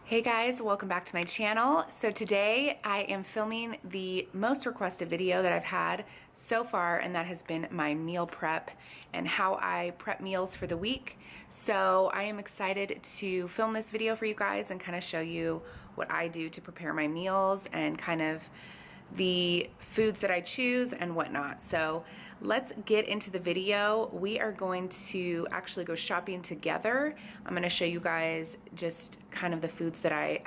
Hey guys, welcome back to my channel. So today I am filming the most requested video that I've had so far, and that has been my meal prep and how I prep meals for the week. So I am excited to film this video for you guys and kind of show you what I do to prepare my meals and kind of the foods that I choose and whatnot. So let's get into the video. We are going to actually go shopping together. I'm going to show you guys just kind of the foods that I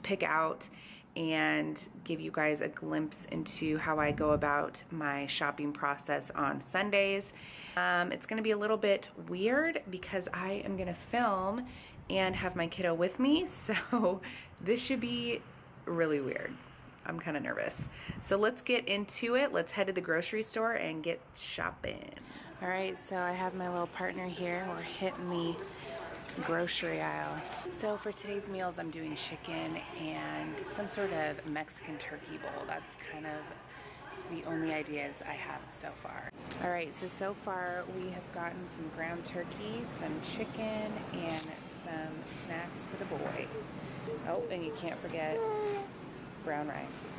pick out and give you guys a glimpse into how I go about my shopping process on Sundays. It's going to be a little bit weird because I am going to film and have my kiddo with me, so this should be really weird. I'm kind of nervous. So let's get into it. Let's head to the grocery store and get shopping. All right, so I have my little partner here. We're hitting the grocery aisle. So for today's meals, I'm doing chicken and some sort of Mexican turkey bowl. That's kind of the only ideas I have so far. All right, so far we have gotten some ground turkey, some chicken, and some snacks for the boy. Oh, and you can't forget brown rice.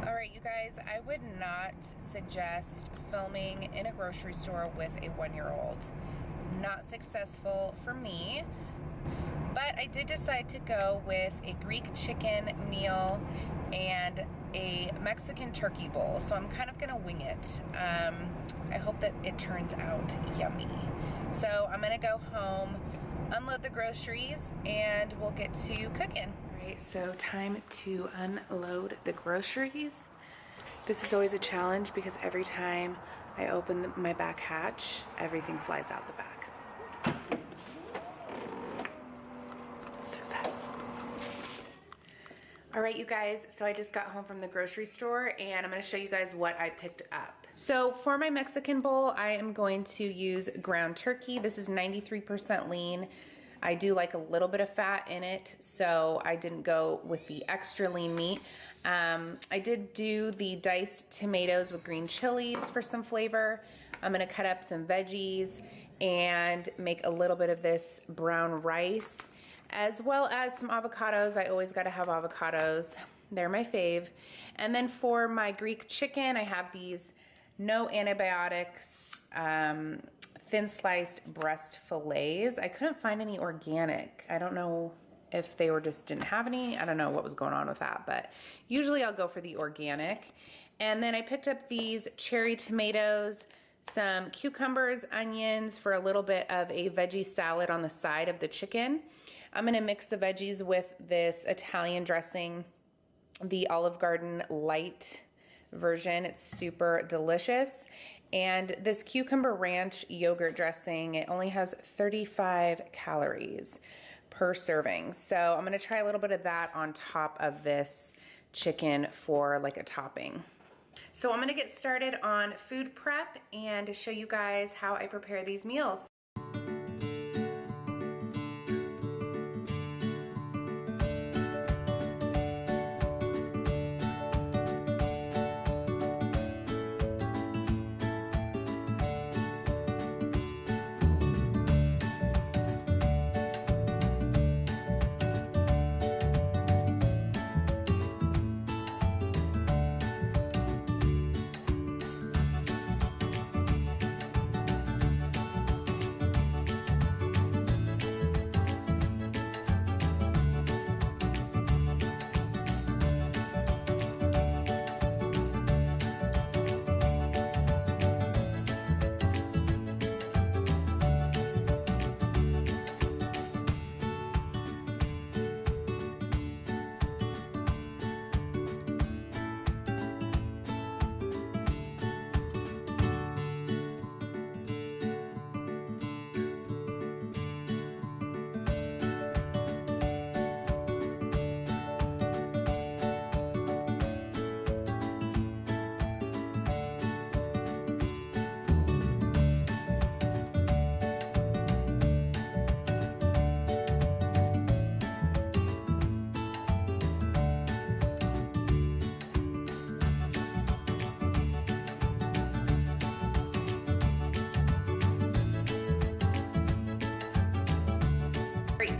All right, you guys, I would not suggest filming in a grocery store with a 1-year-old. Not successful for me, but I did decide to go with a Greek chicken meal and a Mexican turkey bowl, so I'm kind of gonna wing it. I hope that it turns out yummy. So I'm gonna go home, unload the groceries, and we'll get to cooking. Alright, so time to unload the groceries. This is always a challenge because every time I open my back hatch, everything flies out the back. Success. Alright, you guys, so I just got home from the grocery store and I'm going to show you guys what I picked up. So for my Mexican bowl, I am going to use ground turkey. This is 93% lean. I do like a little bit of fat in it, so I didn't go with the extra lean meat. I did do the diced tomatoes with green chilies for some flavor. I'm gonna cut up some veggies and make a little bit of this brown rice, as well as some avocados. I always gotta have avocados. They're my fave. And then for my Greek chicken, I have these no antibiotics, thin sliced breast fillets. I couldn't find any organic. I don't know if they just didn't have any. I don't know what was going on with that, but usually I'll go for the organic. And then I picked up these cherry tomatoes, some cucumbers, onions for a little bit of a veggie salad on the side of the chicken. I'm gonna mix the veggies with this Italian dressing, the Olive Garden light version. It's super delicious. And this cucumber ranch yogurt dressing, it only has 35 calories per serving. So I'm gonna try a little bit of that on top of this chicken for like a topping. So I'm gonna get started on food prep and show you guys how I prepare these meals.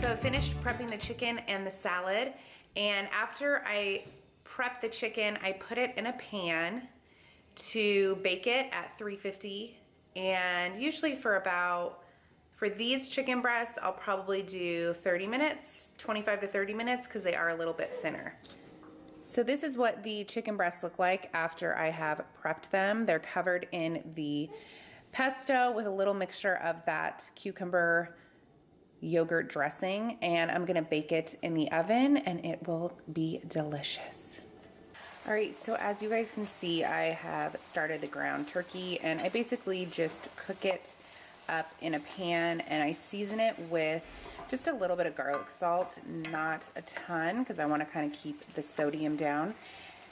so I finished prepping the chicken and the salad, and after I prep the chicken, I put it in a pan to bake it at 350, and usually for these chicken breasts, I'll probably do 30 minutes, 25 to 30 minutes, because they are a little bit thinner. So this is what the chicken breasts look like after I have prepped them. They're covered in the pesto with a little mixture of that cucumber yogurt dressing, and I'm gonna bake it in the oven and it will be delicious. All right, so as you guys can see, I have started the ground turkey, and I basically just cook it up in a pan, and I season it with just a little bit of garlic salt, not a ton, because I want to kind of keep the sodium down.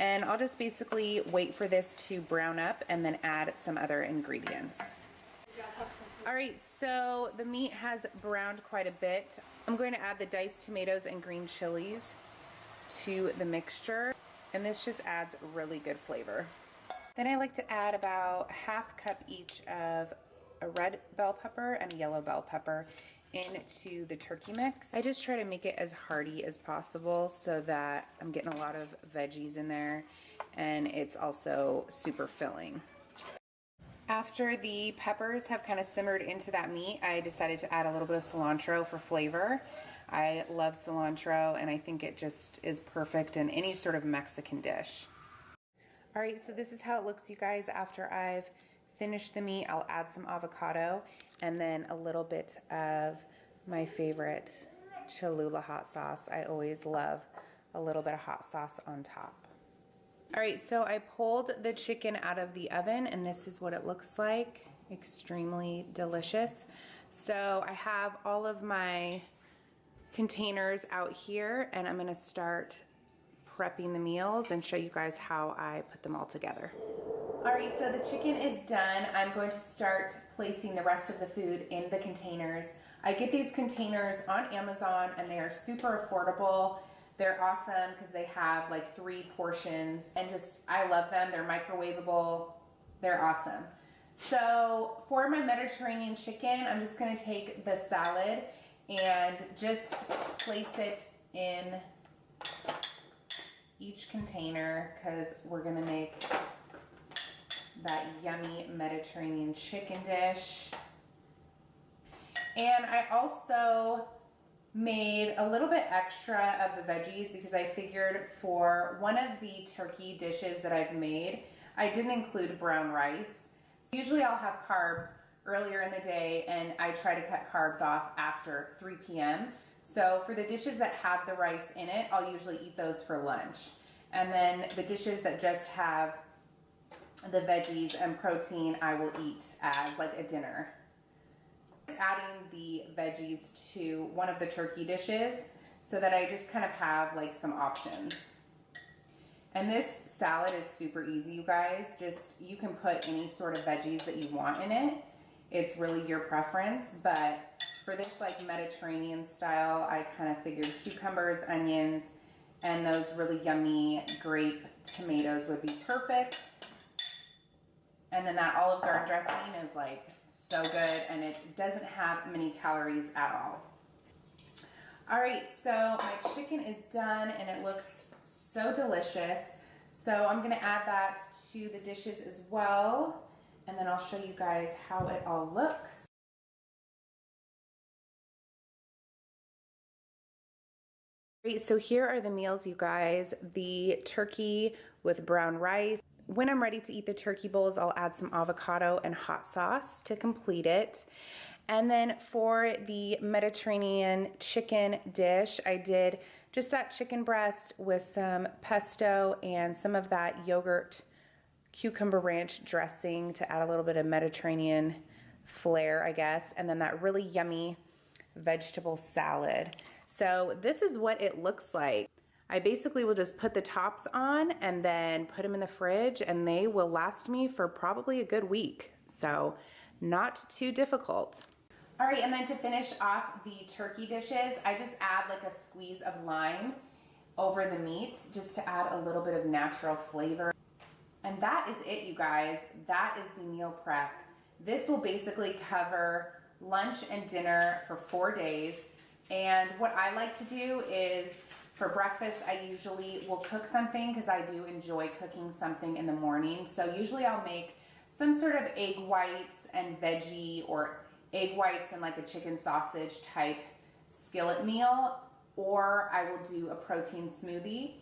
And I'll just basically wait for this to brown up and then add some other ingredients. All right, so the meat has browned quite a bit. I'm going to add the diced tomatoes and green chilies to the mixture, and this just adds really good flavor. Then I like to add about half cup each of a red bell pepper and a yellow bell pepper into the turkey mix. I just try to make it as hearty as possible so that I'm getting a lot of veggies in there, and it's also super filling. After the peppers have kind of simmered into that meat, I decided to add a little bit of cilantro for flavor. I love cilantro, and I think it just is perfect in any sort of Mexican dish. All right, so this is how it looks, you guys, after I've finished the meat. I'll add some avocado and then a little bit of my favorite Cholula hot sauce. I always love a little bit of hot sauce on top. All right, so I pulled the chicken out of the oven, and this is what it looks like. Extremely delicious. So I have all of my containers out here, and I'm gonna start prepping the meals and show you guys how I put them all together. All right, so the chicken is done. I'm going to start placing the rest of the food in the containers. I get these containers on Amazon, and they are super affordable. They're awesome because they have like 3 portions, and just, I love them. They're microwavable. They're awesome. So for my Mediterranean chicken, I'm just gonna take the salad and just place it in each container, because we're gonna make that yummy Mediterranean chicken dish. And I also made a little bit extra of the veggies because I figured for one of the turkey dishes that I've made, I didn't include brown rice. So usually I'll have carbs earlier in the day, and I try to cut carbs off after 3 p.m. So for the dishes that have the rice in it, I'll usually eat those for lunch. And then the dishes that just have the veggies and protein, I will eat as like a dinner. Adding the veggies to one of the turkey dishes so that I just kind of have like some options. And this salad is super easy, you guys. Just, you can put any sort of veggies that you want in it. It's really your preference, but for this like Mediterranean style, I kind of figured cucumbers, onions, and those really yummy grape tomatoes would be perfect. And then that Olive Garden dressing is like so good, and it doesn't have many calories at all. All right, so my chicken is done, and it looks so delicious. So I'm gonna add that to the dishes as well, and then I'll show you guys how it all looks. Great, so here are the meals, you guys. The turkey with brown rice. When I'm ready to eat the turkey bowls, I'll add some avocado and hot sauce to complete it. And then for the Mediterranean chicken dish, I did just that chicken breast with some pesto and some of that yogurt cucumber ranch dressing to add a little bit of Mediterranean flair, I guess. And then that really yummy vegetable salad. So this is what it looks like. I basically will just put the tops on and then put them in the fridge, and they will last me for probably a good week. So not too difficult. All right, and then to finish off the turkey dishes, I just add like a squeeze of lime over the meat just to add a little bit of natural flavor. And that is it, you guys. That is the meal prep. This will basically cover lunch and dinner for 4 days. And what I like to do is for breakfast, I usually will cook something because I do enjoy cooking something in the morning. So usually I'll make some sort of egg whites and veggie, or egg whites and like a chicken sausage type skillet meal, or I will do a protein smoothie.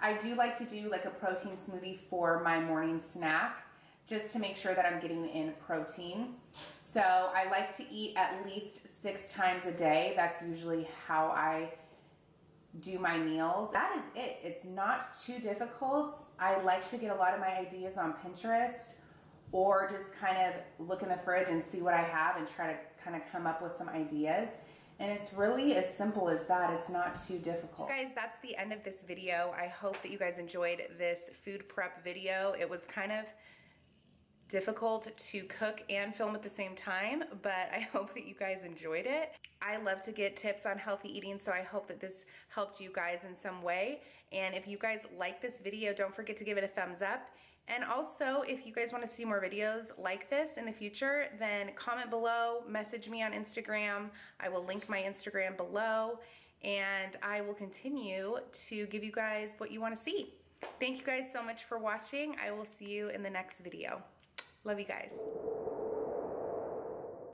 I do like to do like a protein smoothie for my morning snack, just to make sure that I'm getting in protein. So I like to eat at least 6 times a day. That's usually how I do my meals. That is it. It's not too difficult. I like to get a lot of my ideas on Pinterest, or just kind of look in the fridge and see what I have and try to kind of come up with some ideas. And it's really as simple as that. It's not too difficult. Guys, that's the end of this video. I hope that you guys enjoyed this food prep video. It was kind of difficult to cook and film at the same time, but I hope that you guys enjoyed it. I love to get tips on healthy eating, so I hope that this helped you guys in some way. And if you guys like this video, don't forget to give it a thumbs up. And also, if you guys want to see more videos like this in the future, then comment below, message me on Instagram. I will link my Instagram below, and I will continue to give you guys what you want to see. Thank you guys so much for watching. I will see you in the next video. Love you guys.